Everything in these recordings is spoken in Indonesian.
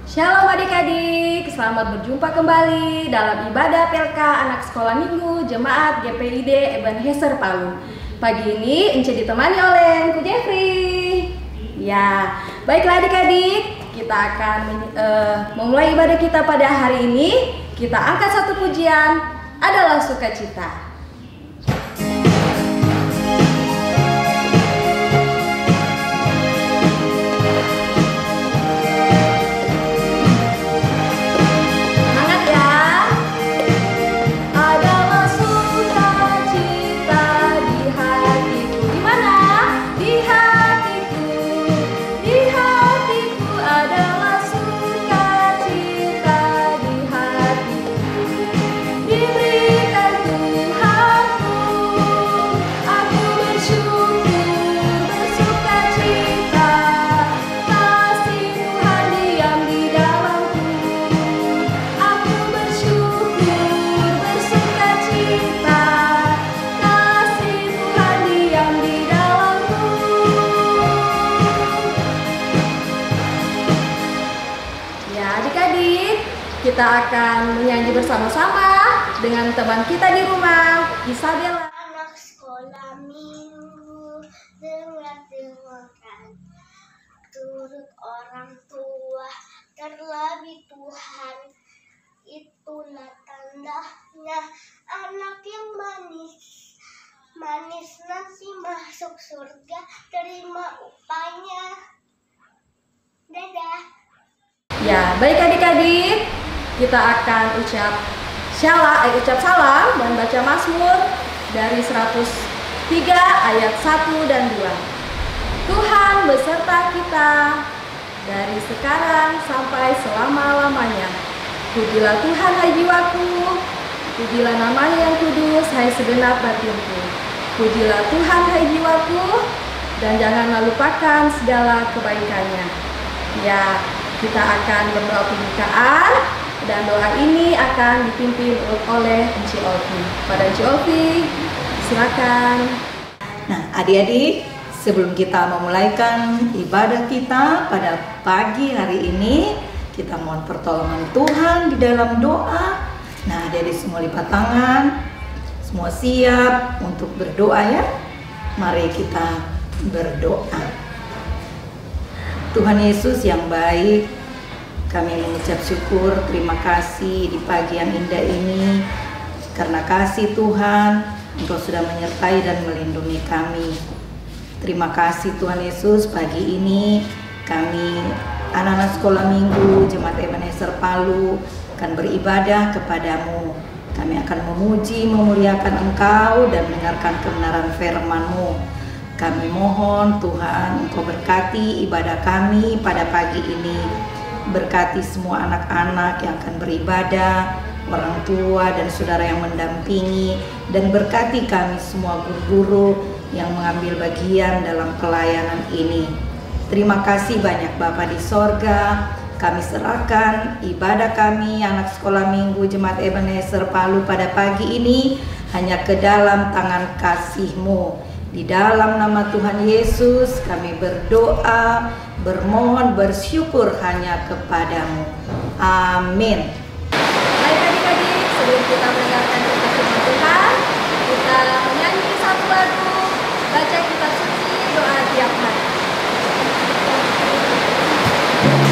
Shalom adik-adik, selamat berjumpa kembali dalam ibadah PLK Anak Sekolah Minggu Jemaat GPID Ebenezer Palu. Pagi ini Ence ditemani oleh Engku Jeffrey. Ya, baiklah adik-adik, kita akan memulai ibadah kita pada hari ini. Kita angkat satu pujian, adalah sukacita. Kita akan menyanyi bersama-sama dengan teman kita di rumah, Isabella. Anak sekolah minggu, dengar-dengarkan, turut orang tua, terlebih Tuhan, itulah tandanya anak yang manis. Manis nanti masuk surga, terima upahnya. Dadah. Ya, baik adik-adik, kita akan ucap salam dan baca Mazmur dari 103 ayat 1 dan 2. Tuhan beserta kita dari sekarang sampai selama-lamanya. Pujilah Tuhan hai jiwaku, pujilah namanya yang kudus hai segenap batinku. Pujilah Tuhan hai jiwaku, dan janganlah lupakan segala kebaikannya. Ya, kita akan berdoa pembukaan. Dan doa ini akan dipimpin oleh Enci Olvi. Pada Enci Olvi, silakan. Nah, adik-adik, sebelum kita memulaikan ibadah kita pada pagi hari ini, kita mohon pertolongan Tuhan di dalam doa. Nah, adik-adik semua lipat tangan, semua siap untuk berdoa ya. Mari kita berdoa. Tuhan Yesus yang baik, kami mengucap syukur, terima kasih di pagi yang indah ini. Karena kasih Tuhan, Engkau sudah menyertai dan melindungi kami. Terima kasih Tuhan Yesus, pagi ini kami anak-anak sekolah minggu Jemaat Ebenezer Palu akan beribadah kepadamu. Kami akan memuji, memuliakan Engkau dan mendengarkan kebenaran firman-Mu. Kami mohon Tuhan, Engkau berkati ibadah kami pada pagi ini. Berkati semua anak-anak yang akan beribadah, orang tua dan saudara yang mendampingi, dan berkati kami semua guru-guru yang mengambil bagian dalam pelayanan ini. Terima kasih banyak Bapa di sorga. Kami serahkan ibadah kami anak sekolah minggu Jemaat Ebenezer Palu pada pagi ini hanya ke dalam tangan kasih-Mu. Di dalam nama Tuhan Yesus kami berdoa, bermohon, bersyukur hanya kepadamu. Amin. Baik adik-adik, sebelum kita mendengarkan cerita firman Tuhan, kita menyanyi satu lagu, baca kitab suci, doa tiap hari. Doa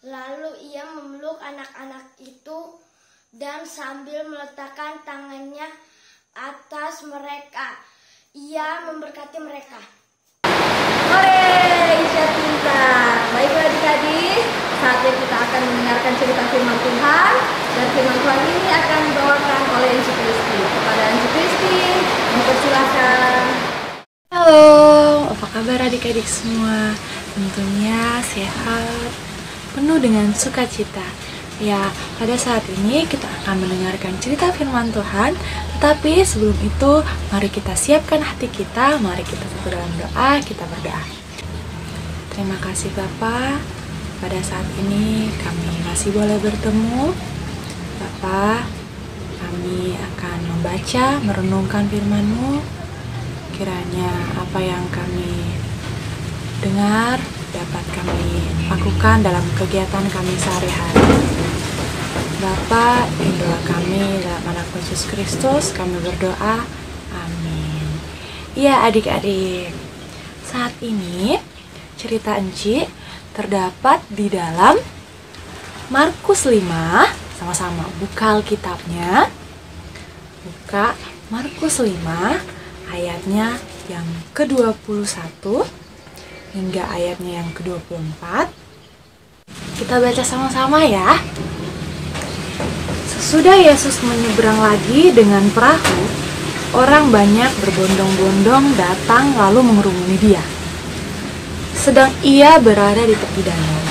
Lalu ia memeluk anak-anak itu dan sambil meletakkan tangannya atas mereka, ia memberkati mereka. Hore, Isya pintar. Baiklah adik-adik, saatnya kita akan mendengarkan cerita firman Tuhan. Dan firman Tuhan ini akan dibawakan oleh Anji Kristi. Kepada Anji Kristi, mempersilahkan. Halo, apa kabar adik-adik semua? Tentunya sehat, penuh dengan sukacita. Ya, pada saat ini kita akan mendengarkan cerita firman Tuhan. Tetapi sebelum itu, mari kita siapkan hati kita. Mari kita satu dalam doa, kita berdoa. Terima kasih Bapa, pada saat ini kami masih boleh bertemu. Bapa, kami akan membaca, merenungkan firman-Mu. Kiranya apa yang kami dengar dapat kami lakukan dalam kegiatan kami sehari-hari. Bapa, doa kami dalam nama Yesus Kristus, kami berdoa. Amin. Ya adik-adik, saat ini cerita Enci terdapat di dalam Markus 5. Sama-sama buka Alkitabnya. Buka Markus 5 ayatnya yang ke-21 hingga ayatnya yang ke-24. Kita baca sama-sama ya. Sesudah Yesus menyeberang lagi dengan perahu, orang banyak berbondong-bondong datang lalu mengerumuni dia. Sedang ia berada di tepi danau,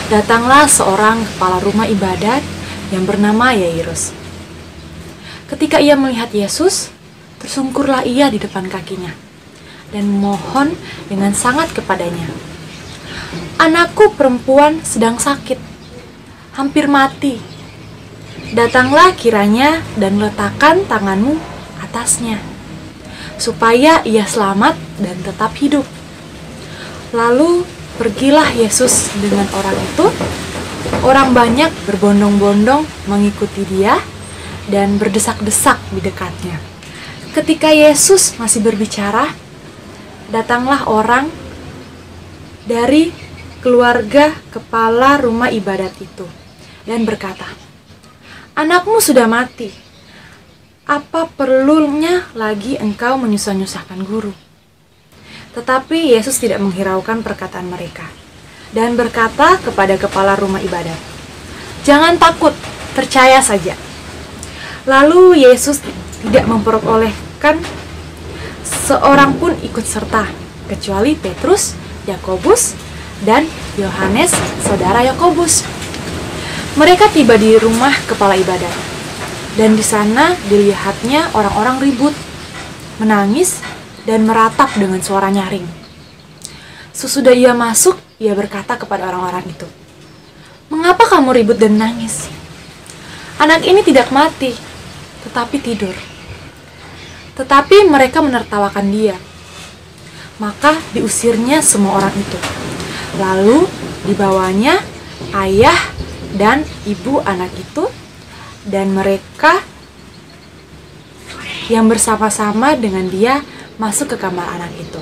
datanglah seorang kepala rumah ibadat yang bernama Yairus. Ketika ia melihat Yesus, tersungkurlah ia di depan kakinya dan memohon dengan sangat kepadanya. Anakku perempuan sedang sakit, hampir mati. Datanglah kiranya dan letakkan tanganmu atasnya, supaya ia selamat dan tetap hidup. Lalu pergilah Yesus dengan orang itu. Orang banyak berbondong-bondong mengikuti dia dan berdesak-desak di dekatnya. Ketika Yesus masih berbicara, datanglah orang dari keluarga kepala rumah ibadat itu dan berkata, "Anakmu sudah mati. Apa perlunya lagi engkau menyusah-nyusahkan guru?" Tetapi Yesus tidak menghiraukan perkataan mereka dan berkata kepada kepala rumah ibadat, "Jangan takut, percaya saja." Lalu Yesus tidak memperolehkan seorang pun ikut serta, kecuali Petrus, Yakobus, dan Yohanes, saudara Yakobus. Mereka tiba di rumah kepala ibadat, dan di sana dilihatnya orang-orang ribut, menangis, dan meratap dengan suara nyaring. Sesudah ia masuk, ia berkata kepada orang-orang itu, "Mengapa kamu ribut dan menangis? Anak ini tidak mati, tetapi tidur." Tetapi mereka menertawakan dia. Maka diusirnya semua orang itu. Lalu dibawanya ayah dan ibu anak itu, dan mereka yang bersama-sama dengan dia masuk ke kamar anak itu.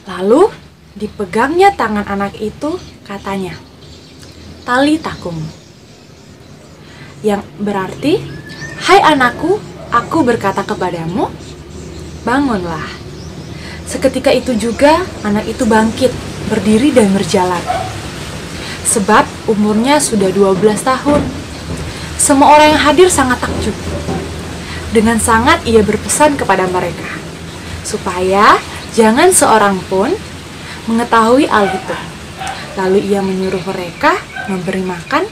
Lalu dipegangnya tangan anak itu, katanya, "Talita kum," yang berarti, "Hai anakku, aku berkata kepadamu, bangunlah." Seketika itu juga anak itu bangkit, berdiri dan berjalan. Sebab umurnya sudah 12 tahun. Semua orang yang hadir sangat takjub. Dengan sangat ia berpesan kepada mereka, supaya jangan seorang pun mengetahui hal itu. Lalu ia menyuruh mereka memberi makan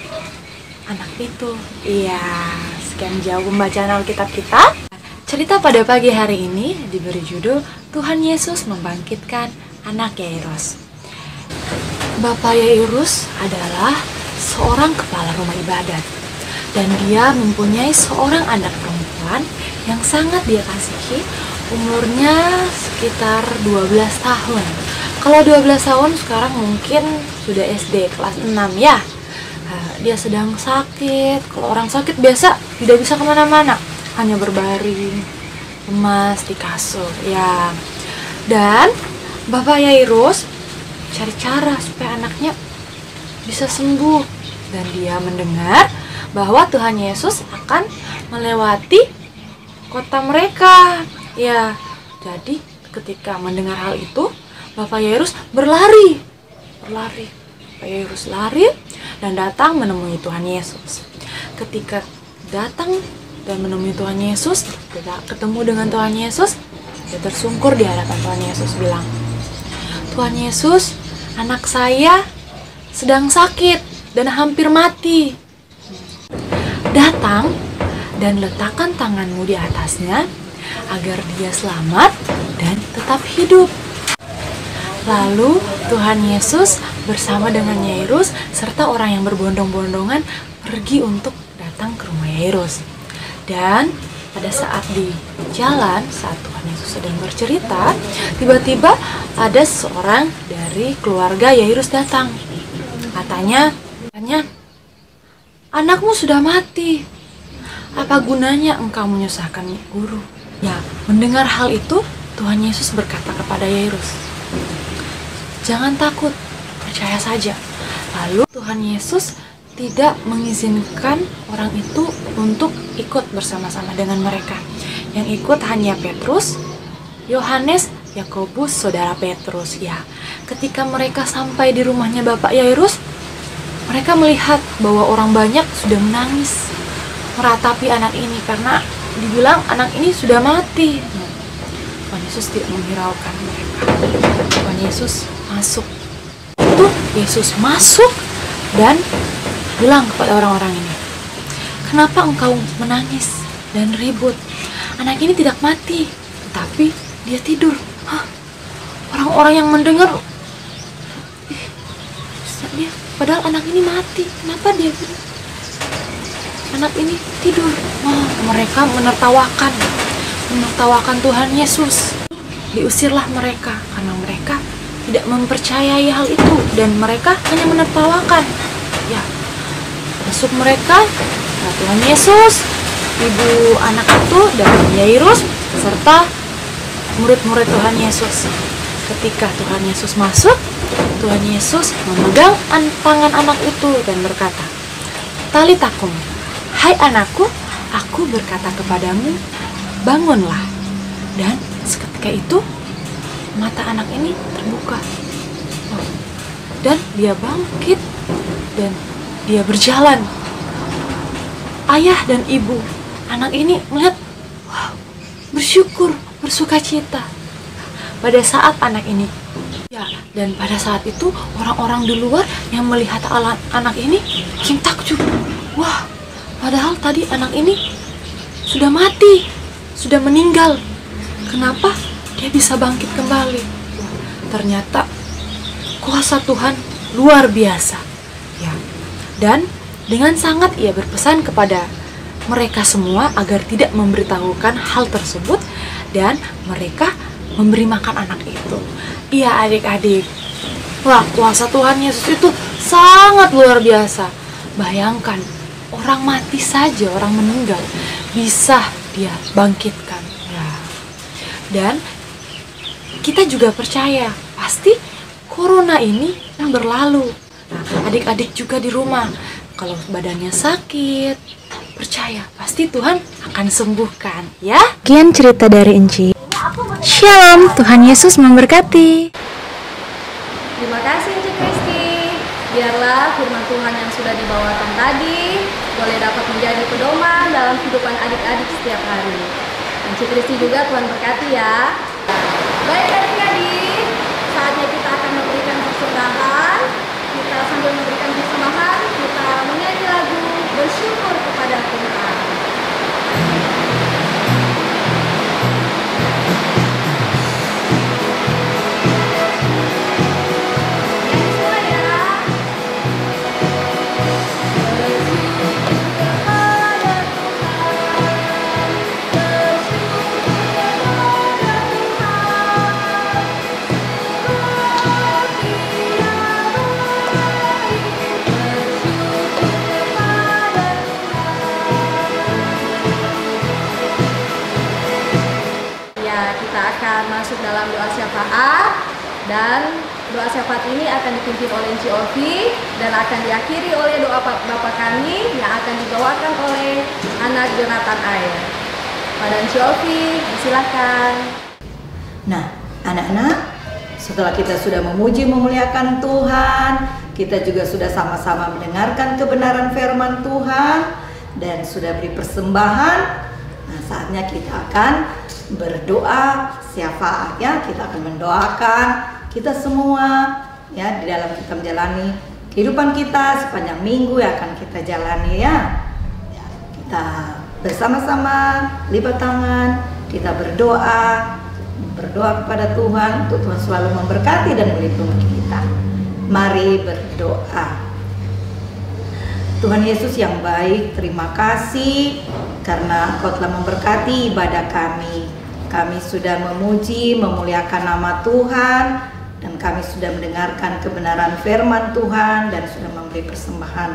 anak itu. Iya, sekian jauh pembacaan Alkitab kita. Cerita pada pagi hari ini diberi judul Tuhan Yesus Membangkitkan Anak Yairus. Bapak Yairus adalah seorang kepala rumah ibadat, dan dia mempunyai seorang anak perempuan yang sangat dia kasihi. Umurnya sekitar 12 tahun. Kalau 12 tahun sekarang mungkin sudah SD kelas 6 ya. Dia sedang sakit. Kalau orang sakit biasa tidak bisa kemana-mana, hanya berbaring lemas di kasur ya. Dan Bapak Yairus cari cara supaya anaknya bisa sembuh. Dan dia mendengar bahwa Tuhan Yesus akan melewati kota mereka. Ya, jadi ketika mendengar hal itu, Bapak Yairus berlari. Bapak Yairus lari dan datang menemui Tuhan Yesus. Ketika datang dan menemui Tuhan Yesus, ketemu dengan Tuhan Yesus, dia tersungkur di hadapan Tuhan Yesus, bilang, "Tuhan Yesus, anak saya sedang sakit dan hampir mati. Datang dan letakkan tanganmu di atasnya agar dia selamat dan tetap hidup." Lalu Tuhan Yesus bersama dengan Yairus serta orang yang berbondong-bondongan pergi untuk datang ke rumah Yairus. Dan pada saat di jalan, saat Tuhan Yesus sedang bercerita, tiba-tiba ada seorang dari keluarga Yairus datang. Katanya, "Anakmu sudah mati. Apa gunanya engkau menyusahkan guru?" Ya, mendengar hal itu, Tuhan Yesus berkata kepada Yairus, "Jangan takut, percaya saja." Lalu Tuhan Yesus tidak mengizinkan orang itu untuk ikut bersama-sama dengan mereka. Yang ikut hanya Petrus, Yohanes, Yakobus, saudara Petrus. Ya, ketika mereka sampai di rumahnya Bapak Yairus, mereka melihat bahwa orang banyak sudah menangis meratapi anak ini karena dibilang anak ini sudah mati. Tuhan Yesus tidak menghiraukan mereka. Tuhan Yesus masuk. Itu Yesus masuk dan bilang kepada orang-orang ini, "Kenapa engkau menangis dan ribut? Anak ini tidak mati, tetapi dia tidur." Hah? Orang-orang yang mendengar, dia padahal anak ini mati, kenapa dia bilang anak ini tidur? Wah, mereka menertawakan Tuhan Yesus. Diusirlah mereka karena mereka tidak mempercayai hal itu dan mereka hanya menertawakan. Ya, masuk mereka, Tuhan Yesus, ibu anak itu dan Yairus serta murid-murid Tuhan Yesus. Ketika Tuhan Yesus masuk, Tuhan Yesus memegang tangan anak itu dan berkata, "Talita kum, hai anakku, aku berkata kepadamu, bangunlah." Dan seketika itu mata anak ini terbuka. Dan dia bangkit dan dia berjalan. Ayah dan ibu anak ini melihat, wow, bersyukur, bersukacita pada saat anak ini. Ya, dan pada saat itu orang-orang di luar yang melihat anak ini langsung takjub. Wah, padahal tadi anak ini sudah mati, sudah meninggal. Kenapa dia bisa bangkit kembali? Ternyata kuasa Tuhan luar biasa. Ya. Dan dengan sangat ia berpesan kepada mereka semua agar tidak memberitahukan hal tersebut dan mereka memberi makan anak itu. Iya adik-adik, wah, kuasa Tuhan Yesus itu sangat luar biasa. Bayangkan, orang mati saja, orang meninggal, bisa dia bangkitkan. Ya. Dan kita juga percaya, pasti corona ini yang berlalu. Nah, adik-adik juga di rumah, kalau badannya sakit, percaya, pasti Tuhan akan sembuhkan, ya. Sekian cerita dari Enci. Shalom, Tuhan Yesus memberkati. Terima kasih Encik Kristi. Biarlah firman Tuhan yang sudah dibawakan tadi boleh dapat menjadi pedoman dalam kehidupan adik-adik setiap hari. Encik Kristi juga Tuhan berkati ya. Baik adik-adik, saatnya kita akan memberikan persembahan. Kita sambil memberikan persembahan, kita menyanyi lagu bersyukur kepada Tuhan. Kita akan masuk dalam doa syafaat dan Doa syafaat ini akan dipimpin oleh Enci Ovi dan akan diakhiri oleh doa Bapak kami yang akan dibawakan oleh anak Jonathan Air. Pada Enci Ovi, silakan. Nah, anak-anak, setelah kita sudah memuji memuliakan Tuhan, kita juga sudah sama-sama mendengarkan kebenaran firman Tuhan dan sudah beri persembahan. Nah, saatnya kita akan berdoa syafaat ya. Kita akan mendoakan kita semua ya di dalam kita menjalani kehidupan kita sepanjang minggu yang akan kita jalani ya. Kita bersama-sama lipat tangan, kita berdoa kepada Tuhan untuk Tuhan selalu memberkati dan melindungi kita. Mari berdoa. Tuhan Yesus yang baik, terima kasih karena Engkau telah memberkati ibadah kami. Kami sudah memuji, memuliakan nama Tuhan, dan kami sudah mendengarkan kebenaran firman Tuhan dan sudah memberi persembahan.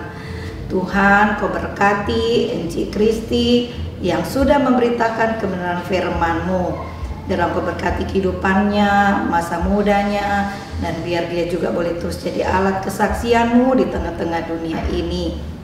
Tuhan, Kau berkati Enci Kristi yang sudah memberitakan kebenaran firman-Mu. Dalam Kau berkati kehidupannya, masa mudanya, dan biar dia juga boleh terus jadi alat kesaksian-Mu di tengah-tengah dunia ini.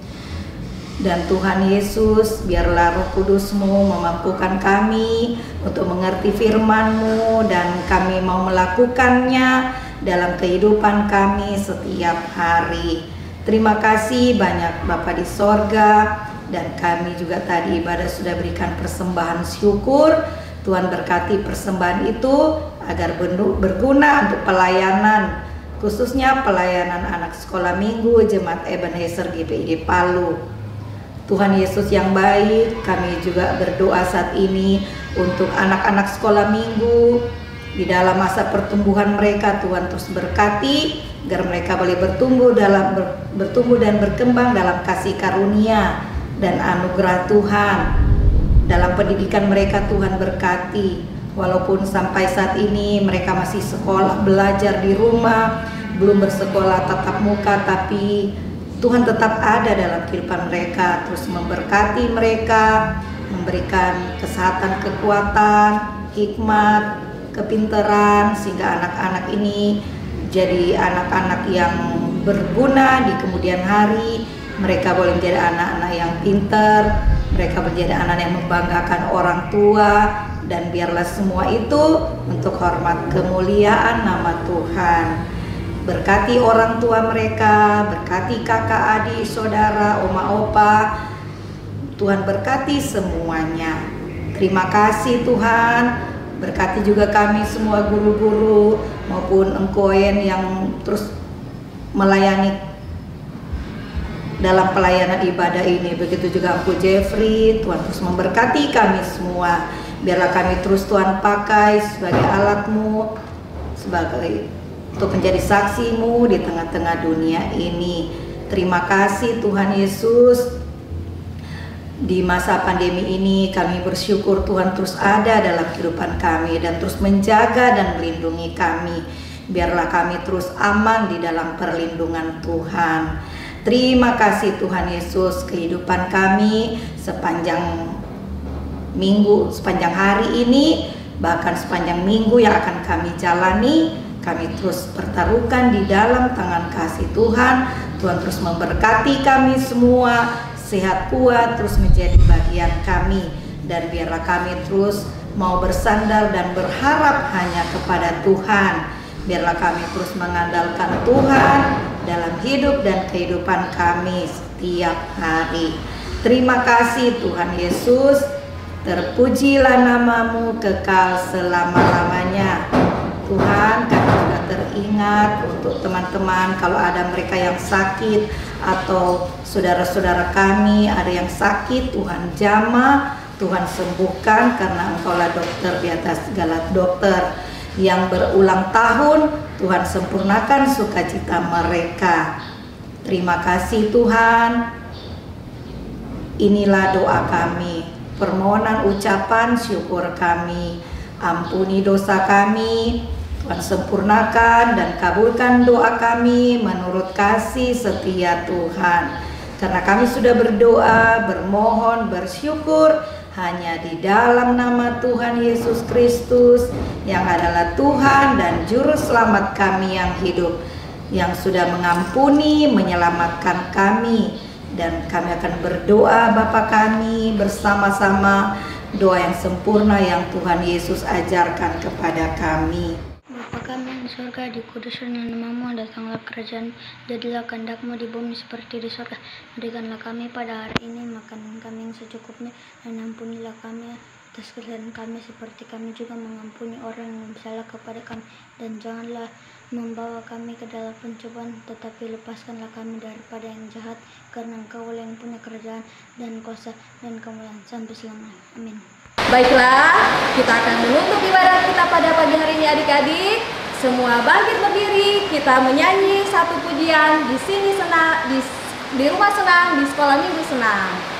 Dan Tuhan Yesus, biarlah Roh Kudus-Mu memampukan kami untuk mengerti firman-Mu dan kami mau melakukannya dalam kehidupan kami setiap hari. Terima kasih banyak Bapa di sorga, dan kami juga tadi ibadah sudah berikan persembahan syukur. Tuhan berkati persembahan itu agar berguna untuk pelayanan, khususnya pelayanan anak sekolah minggu Jemaat Ebenezer GPID Palu. Tuhan Yesus yang baik, kami juga berdoa saat ini untuk anak-anak sekolah minggu di dalam masa pertumbuhan mereka. Tuhan terus berkati agar mereka boleh bertumbuh dan berkembang dalam kasih karunia dan anugerah Tuhan. Dalam pendidikan mereka Tuhan berkati, walaupun sampai saat ini mereka masih sekolah belajar di rumah, belum bersekolah tatap muka, tapi Tuhan tetap ada dalam kehidupan mereka, terus memberkati mereka, memberikan kesehatan, kekuatan, hikmat, kepintaran, sehingga anak-anak ini jadi anak-anak yang berguna di kemudian hari. Mereka boleh menjadi anak-anak yang pintar, mereka menjadi anak yang membanggakan orang tua, dan biarlah semua itu untuk hormat kemuliaan nama Tuhan. Berkati orang tua mereka, berkati kakak, adik, saudara, oma, opa. Tuhan berkati semuanya. Terima kasih Tuhan. Berkati juga kami semua guru-guru maupun engkoen yang terus melayani dalam pelayanan ibadah ini. Begitu juga Engku Jeffrey. Tuhan terus memberkati kami semua. Biarlah kami terus Tuhan pakai sebagai alat-Mu, sebagai untuk menjadi saksi-Mu di tengah-tengah dunia ini. Terima kasih Tuhan Yesus. Di masa pandemi ini kami bersyukur Tuhan terus ada dalam kehidupan kami dan terus menjaga dan melindungi kami. Biarlah kami terus aman di dalam perlindungan Tuhan. Terima kasih Tuhan Yesus, kehidupan kami sepanjang minggu, sepanjang hari ini, bahkan sepanjang minggu yang akan kami jalani, kami terus pertaruhkan di dalam tangan kasih Tuhan. Tuhan terus memberkati kami semua, sehat kuat terus menjadi bagian kami. Dan biarlah kami terus mau bersandar dan berharap hanya kepada Tuhan. Biarlah kami terus mengandalkan Tuhan dalam hidup dan kehidupan kami setiap hari. Terima kasih Tuhan Yesus. Terpujilah nama-Mu kekal selama-lamanya. Tuhan, kami juga teringat untuk teman-teman kalau ada mereka yang sakit atau saudara-saudara kami ada yang sakit, Tuhan jamah, Tuhan sembuhkan karena Engkaulah dokter di atas segala dokter. Yang berulang tahun, Tuhan sempurnakan sukacita mereka. Terima kasih Tuhan. Inilah doa kami, permohonan ucapan syukur kami. Ampuni dosa kami, Tuhan sempurnakan dan kabulkan doa kami menurut kasih setia Tuhan. Karena kami sudah berdoa, bermohon, bersyukur hanya di dalam nama Tuhan Yesus Kristus yang adalah Tuhan dan Juru Selamat kami yang hidup, yang sudah mengampuni, menyelamatkan kami. Dan kami akan berdoa Bapa kami bersama-sama, doa yang sempurna yang Tuhan Yesus ajarkan kepada kami. Bapa kami di surga, dikuduskanlah namamu, datanglah kerajaan, jadilah kehendak-Mu di bumi seperti di surga. Berikanlah kami pada hari ini makanan kami yang secukupnya, dan ampunilah kami atas kesalahan kami seperti kami juga mengampuni orang yang bersalah kepada kami. Dan janganlah membawa kami ke dalam pencobaan, tetapi lepaskanlah kami daripada yang jahat, karena Engkau yang punya kerajaan dan kuasa dan kemuliaan sampai selamanya. Amin. Baiklah, kita akan menutup ibadah kita pada pagi hari ini adik-adik. Semua bangkit berdiri, kita menyanyi satu pujian di sini senang, di rumah senang, di sekolah minggu senang.